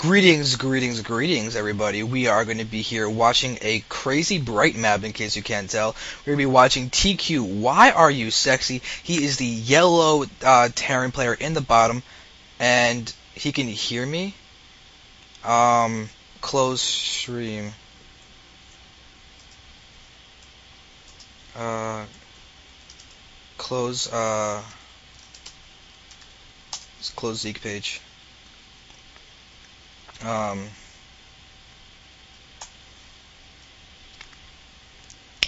Greetings, everybody. We are going to be here watching a crazy bright map, in case you can't tell. We're going to be watching tQyrUseCC. He is the yellow Terran player in the bottom, and he can hear me. Close stream. Close Zeke page.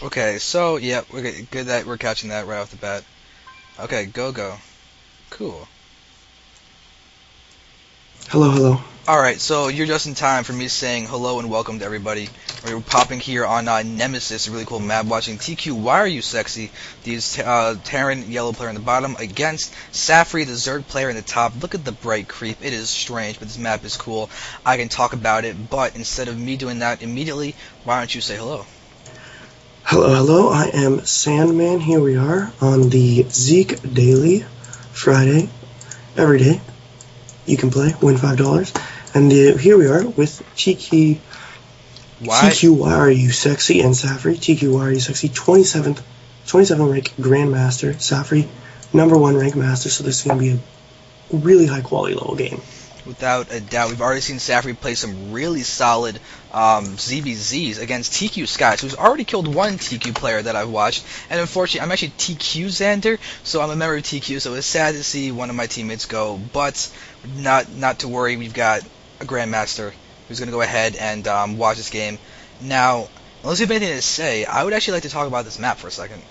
Okay, so yeah, we're good that we're catching that right off the bat. Okay, go. Cool. Hello. Alright, so you're just in time for me saying hello and welcome to everybody. We're popping here on Nemesis, a really cool map, watching tQyrUseCC, the Terran yellow player in the bottom, against Saphri, the Zerg player in the top. Look at the bright creep. It is strange, but this map is cool. I can talk about it, but instead of me doing that immediately, why don't you say hello? Hello. I am Sandman. Here we are on the Zeke Daily, Friday, every day. You can play, win $5. And here we are with tQyrUseCC and Saphri. tQyrUseCC, 27 rank Grandmaster. Saphri, #1 rank Master. So this is going to be a really high quality level game. Without a doubt. We've already seen Saphri play some really solid ZVZs against tQSky, who's already killed one TQ player that I've watched. And unfortunately, I'm actually TQ Xander, so I'm a member of TQ, so it's sad to see one of my teammates go. But not to worry, we've got a Grandmaster who's going to go ahead and watch this game. Now, unless you have anything to say, I would actually like to talk about this map for a second.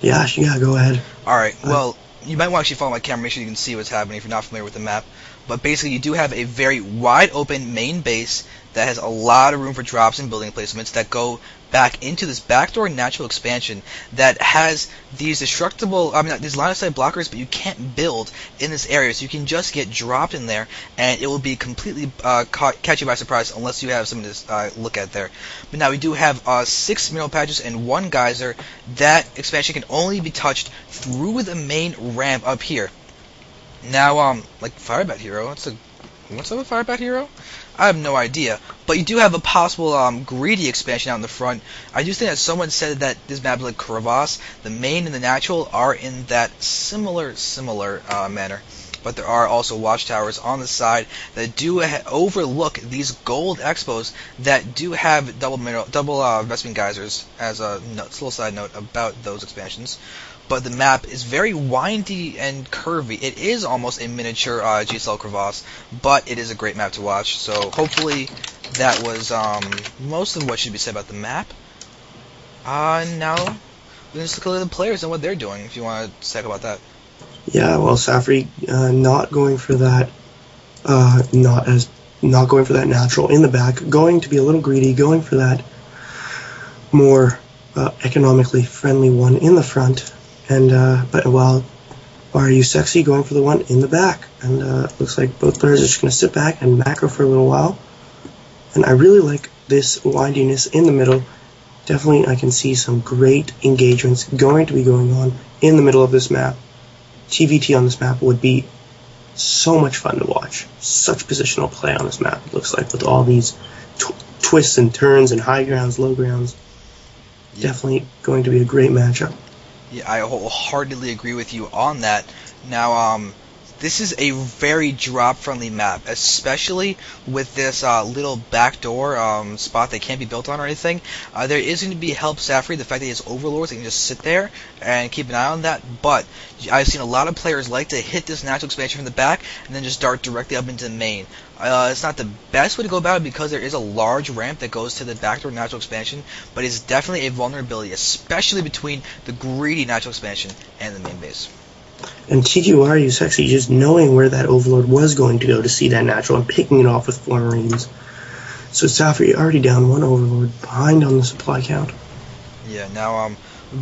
Yeah, go ahead. Alright, well, you might want to actually follow my camera, make sure you can see what's happening if you're not familiar with the map. But basically, you do have a very wide open main base that has a lot of room for drops and building placements that go back into this backdoor natural expansion that has these these line of sight blockers, but you can't build in this area, so you can just get dropped in there, and it will be completely catch you by surprise unless you have something to look at there. But now we do have 6 mineral patches and 1 geyser. That expansion can only be touched through the main ramp up here. Now, like Firebat Hero, what's up with Firebat Hero? I have no idea, but you do have a possible greedy expansion out in the front. I do think that someone said that this map is like Crevasse. The main and the natural are in that similar manner, but there are also watchtowers on the side that do overlook these gold expos that do have double Vespene geysers. As a little side note about those expansions. But the map is very windy and curvy. It is almost a miniature GSL Crevasse, but it is a great map to watch. So hopefully that was most of what should be said about the map. Now let's look at the players and what they're doing. If you want to talk about that. Yeah, well, Saphri not going for that, not going for that natural in the back, going to be a little greedy, going for that more economically friendly one in the front. And but while tQyrUseCC going for the one in the back, and looks like both players are just going to sit back and macro for a little while. And I really like this windiness in the middle. Definitely, I can see some great engagements going to be going on in the middle of this map. TVT on this map would be so much fun to watch. Such positional play on this map, it looks like, with all these twists and turns and high grounds, low grounds. Yeah. Definitely going to be a great matchup. Yeah, I wholeheartedly agree with you on that. Now, this is a very drop-friendly map, especially with this little backdoor spot that can't be built on or anything. There is going to be help Saphri, the fact that he has overlords, that can just sit there and keep an eye on that. But I've seen a lot of players like to hit this natural expansion from the back and then just dart directly up into the main. It's not the best way to go about it because there is a large ramp that goes to the backdoor natural expansion, but it's definitely a vulnerability, especially between the greedy natural expansion and the main base. And tQyrUseCC just knowing where that overlord was going to go to see that natural and picking it off with 4 marines. So Saphri already down 1 overlord, behind on the supply count. Yeah, now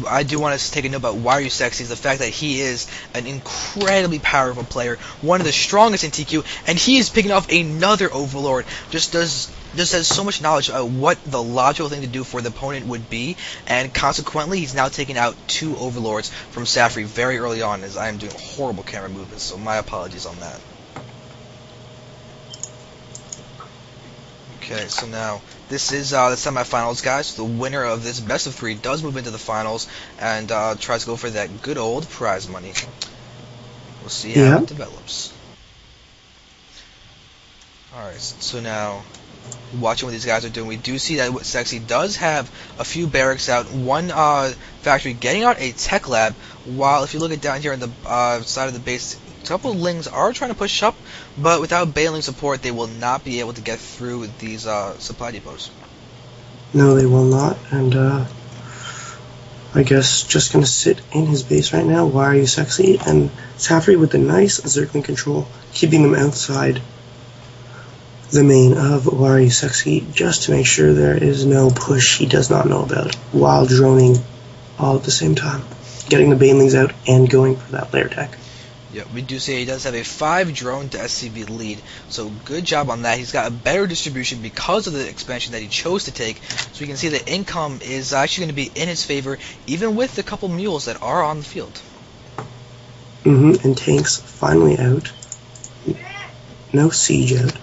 I do want to take a note about tQyrUseCC, is the fact that he is an incredibly powerful player, one of the strongest in TQ, and he is picking off another overlord. Just has so much knowledge of what the logical thing to do for the opponent would be, and consequently he's now taking out 2 overlords from Saphri very early on, as I am doing horrible camera movements, so my apologies on that. Okay, so now this is the semifinals, guys. The winner of this best of 3 does move into the finals and tries to go for that good old prize money. We'll see how it develops. Alright, so now, watching what these guys are doing, we do see that Sexy does have a few barracks out, one factory getting out a tech lab, while if you look at down here on the side of the base, a couple of Lings are trying to push up, but without bailing support, they will not be able to get through these supply depots. No, they will not, and I guess just gonna sit in his base right now. Why are you sexy? And Saphri with the nice Zergling control, keeping them outside the main of Why Are You Sexy, just to make sure there is no push he does not know about, while droning all at the same time, getting the banelings out and going for that lair tech. Yeah, we do say he does have a 5 drone to SCV lead, so good job on that. He's got a better distribution because of the expansion that he chose to take, so we can see the income is actually going to be in his favor, even with the couple mules that are on the field. And tanks finally out. No siege out.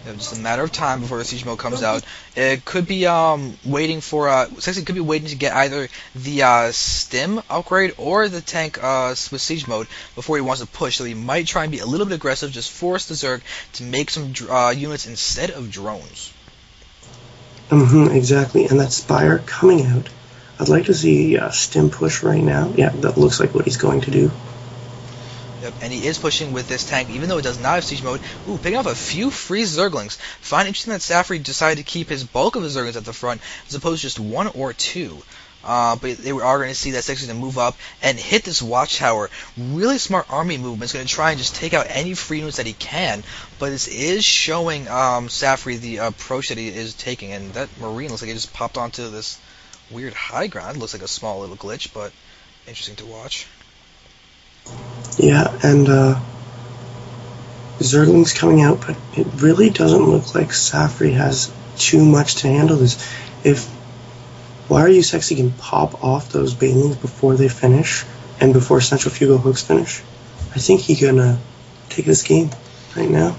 Just a matter of time before the siege mode comes out. It could be waiting for Sexy could be waiting to get either the stim upgrade or the tank with siege mode before he wants to push. So he might try and be a little bit aggressive, just force the Zerg to make some units instead of drones. Exactly. And that Spire coming out. I'd like to see stim push right now. Yeah, that looks like what he's going to do. Yep, and he is pushing with this tank, even though it does not have siege mode. Ooh, picking off a few free Zerglings. Find interesting that Saphri decided to keep his bulk of his Zerglings at the front, as opposed to just 1 or 2. But they are going to see that Sexy's going to move up and hit this watchtower. Really smart army movement. He's going to try and just take out any free units that he can. But this is showing Saphri the approach that he is taking. And that Marine looks like he just popped onto this weird high ground. It looks like a small little glitch, but interesting to watch. Yeah, and Zergling's coming out, but it really doesn't look like Saphri has too much to handle this. If Why Are You Sexy can pop off those banelings before they finish, and before Central Fugo hooks finish, I think he can take this game right now.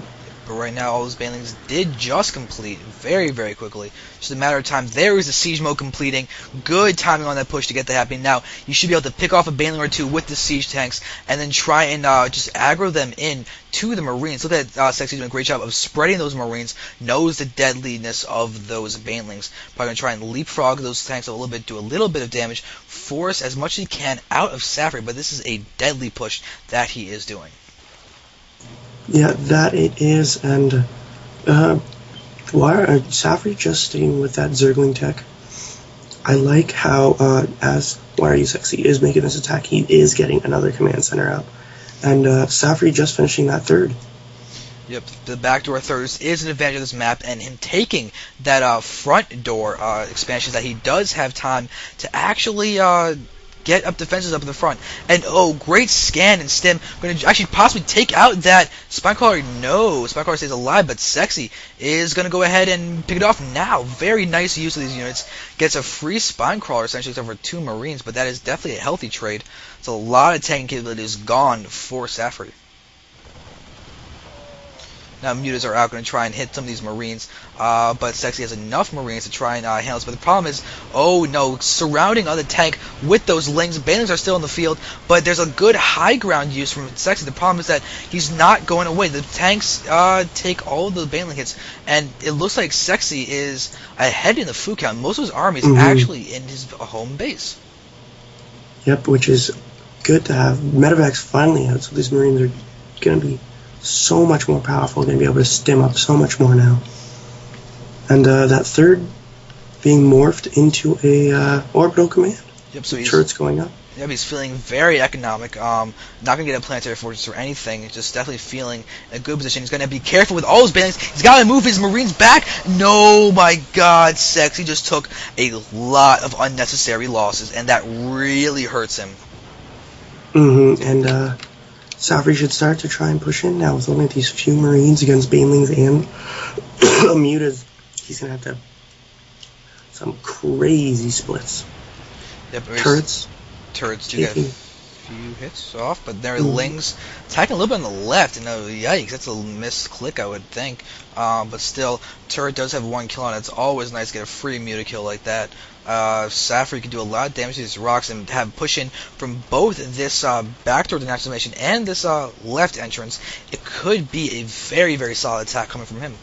But right now, all those banelings did just complete very, very quickly. Just a matter of time. There is the siege mode completing. Good timing on that push to get that happening. Now, you should be able to pick off a baneling or 2 with the siege tanks, and then try and just aggro them in to the Marines. Look at Sexy doing a great job of spreading those Marines, knows the deadliness of those banelings. Probably going to try and leapfrog those tanks a little bit, do a little bit of damage, force as much as he can out of Saphri, but this is a deadly push that he is doing. Yeah, that it is, and why are Saphri just staying with that Zergling tech? I like how, as Why Are You Sexy is making this attack, he is getting another command center up, and Saphri just finishing that 3rd. Yep, the backdoor thirds is an advantage of this map, and him taking that front door expansion that he does have time to actually get up defenses up in the front. And oh, great scan and stim. Going to actually possibly take out that Spinecrawler. No, Spinecrawler stays alive, but Sexy is going to go ahead and pick it off now. Very nice use of these units. Gets a free Spinecrawler, essentially, except for 2 Marines, but that is definitely a healthy trade. It's a lot of tanking capabilities gone for Saphri. Now mutas are out going to try and hit some of these Marines, but Sexy has enough Marines to try and handle this. But the problem is, oh no, surrounding on the tank with those Lings. Banelings are still in the field, but there's a good high ground use from Sexy. The problem is that he's not going away. The tanks take all of the Baneling hits, and it looks like Sexy is ahead in the food count. Most of his army is actually in his home base. Yep, which is good to have. Medevac's finally out, so these Marines are going to be so much more powerful, going to be able to stim up so much more now. And that 3rd being morphed into a orbital command. Yep, so turrets going up. Yep, he's feeling very economic. Not going to get a planetary fortress or anything. Just definitely feeling in a good position. He's going to be careful with all his banelings. He's got to move his Marines back. No, my God, Sexy just took a lot of unnecessary losses, and that really hurts him. And Saphri should start to try and push in now with only these few Marines against banelings and mutas. He's going to have some crazy splits. Yep, turrets. Do get few hits off, but there are Lings attacking a little bit on the left. Yikes, that's a missed click, I would think. But still, Turret does have 1 kill on it. It's always nice to get a free Muta kill like that. Saphri can do a lot of damage to these rocks and have push in from both this backdoor denaturation and this left entrance. It could be a very, very solid attack coming from him.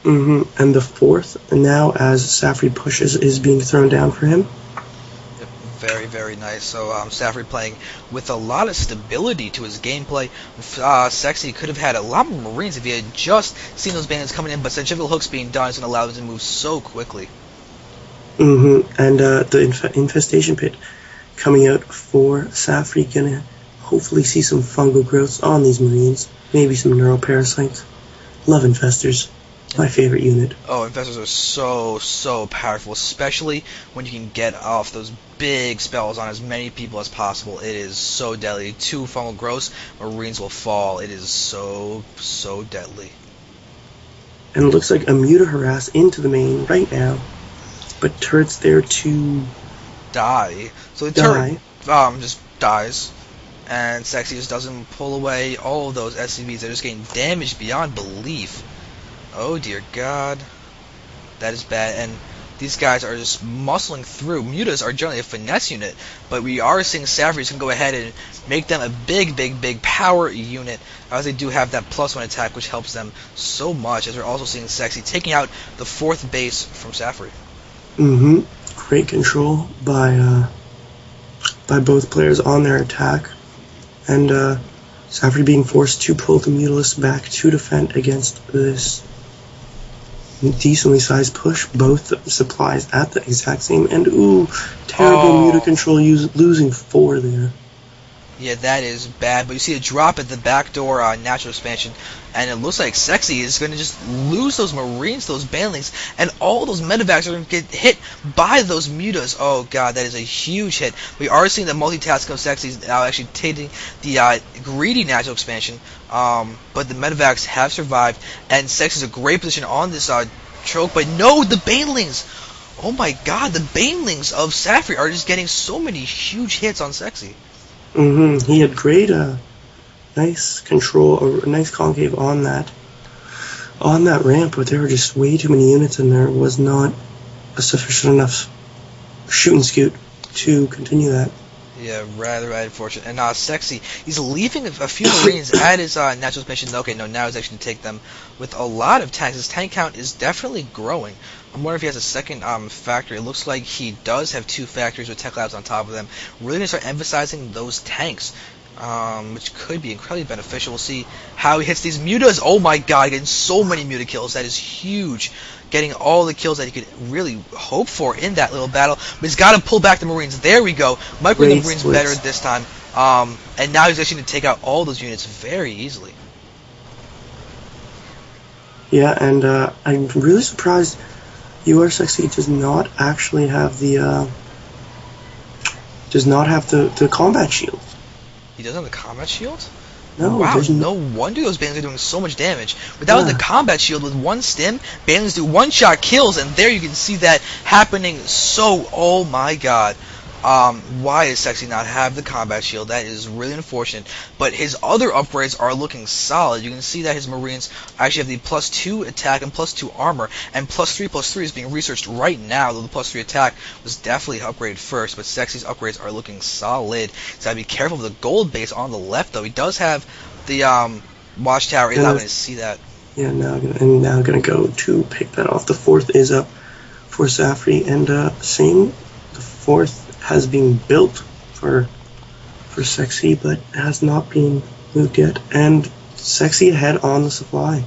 And the fourth, now as Saphri pushes, is being thrown down for him. Yep, very, very nice. So Saphri playing with a lot of stability to his gameplay. Sexy could have had a lot more Marines if he had just seen those bandits coming in, but centrifugal hooks being done is going to allow them to move so quickly. And the infestation pit coming out for Saphri, gonna hopefully see some fungal growths on these Marines, maybe some neuroparasites. Love infestors. My favorite unit. Oh, infestors are so powerful, especially when you can get off those big spells on as many people as possible. It is so deadly. 2 fungal growths, Marines will fall. It is so deadly. And it looks like a Muta harass into the main right now, but Turret's there to die. So the Turret just dies, and Sexy just doesn't pull away all of those SCVs. They're just getting damaged beyond belief. Oh dear God, that is bad, and these guys are just muscling through. Mutas are generally a finesse unit, but we are seeing Saphri can go ahead and make them a big power unit, as they do have that +1 attack, which helps them so much, as we're also seeing Sexy taking out the 4th base from Saphri. Great control by both players on their attack, and Saphri being forced to pull the Mutalist back to defend against this decently sized push. Both supplies at the exact same end. Ooh, terrible Muta control, losing 4 there. Yeah, that is bad, but you see a drop at the back door natural expansion, and it looks like Sexy is going to just lose those Marines, those Banelings, and all those medevacs are going to get hit by those Mutas. Oh God, that is a huge hit. We are seeing the multitasking of Sexy now actually taking the greedy natural expansion, but the medevacs have survived, and Sexy's a great position on this choke, but no, the Banelings! Oh my God, the Banelings of Saphri are just getting so many huge hits on Sexy. He had great, nice control, or nice concave on that ramp, but there were just way too many units, and there was not a sufficient enough shoot and scoot to continue that. Yeah, rather unfortunate. And Sexy, he's leaving a few Marines at his natural expansion. Okay, no, now he's actually going to take them with a lot of tanks. His tank count is definitely growing. I'm wondering if he has a second factory. It looks like he does have 2 factories with tech labs on top of them. Really going to start emphasizing those tanks, which could be incredibly beneficial. We'll see how he hits these Mutas. Oh my God, getting so many Muta kills. That is huge. Getting all the kills that he could really hope for in that little battle. But he's got to pull back the Marines. There we go. Micro the Marines better this time. And now he's actually going to take out all those units very easily. Yeah, and I'm really surprised tQyrUseCC does not actually have the combat shield. He doesn't have the combat shield? No. Wow, no wonder those Banelings are doing so much damage. Without the combat shield, with 1 stim, Banelings do 1-shot kills, and there you can see that happening so, oh my God. Why does Sexy not have the combat shield? That is really unfortunate. But his other upgrades are looking solid. You can see that his Marines actually have the +2 attack and +2 armor, and +3/+3 is being researched right now, though the +3 attack was definitely upgraded first, but Sexy's upgrades are looking solid. So I'd be careful of the gold base on the left, though. He does have the watchtower. He's not going to see that. Yeah, now going to go to pick that off. The 4th is up for Saphri, and the 4th has been built for Sexy, but has not been moved yet. And Sexy ahead on the supply.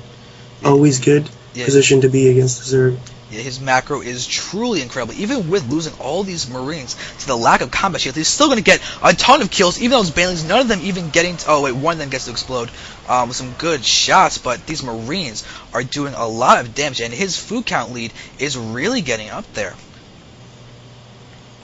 Always good position to be against the Zerg. Yeah, his macro is truly incredible. Even with losing all these Marines to the lack of combat shield, he's still going to get a ton of kills. Even those Banelings, none of them even getting to... Oh, wait, one of them gets to explode with some good shots, but these Marines are doing a lot of damage, and his food count lead is really getting up there.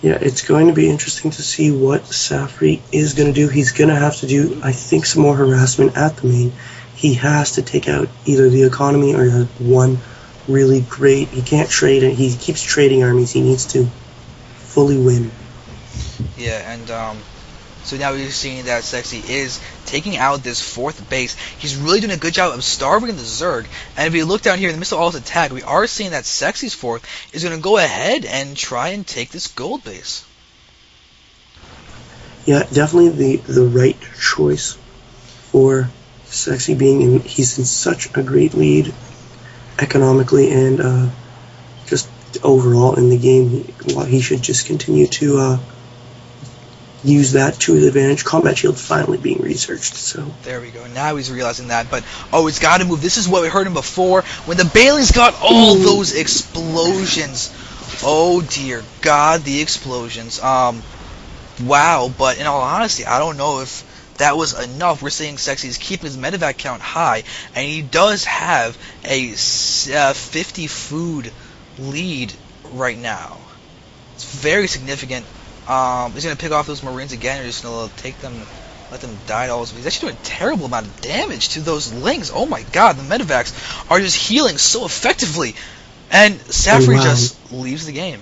Yeah, it's going to be interesting to see what Saphri is going to do. He's going to have to do, I think, some more harassment at the main. He has to take out either the economy or one really great... He can't trade it. He keeps trading armies. He needs to fully win. Yeah, and So now we're seeing that Sexy is taking out this 4th base. He's really doing a good job of starving the Zerg. And if you look down here in the midst of all this attack, we are seeing that Sexy's 4th is going to go ahead and try and take this gold base. Yeah, definitely the right choice for Sexy being in. He's in such a great lead economically and just overall in the game. He should just continue to use that to his advantage. Combat shield finally being researched. So there we go. Now he's realizing that. But oh, it's got to move. This is what we heard him before when the Bailey's got all those explosions. Oh dear God, the explosions. Wow. But in all honesty, I don't know if that was enough. We're seeing Sexy's keeping his medevac count high, and he does have a 50 food lead right now. It's very significant. He's going to pick off those Marines again, or just going to take them, let them die to all. He's actually doing a terrible amount of damage to those Lings. Oh my God, the medevacs are just healing so effectively. And Saphri just leaves the game.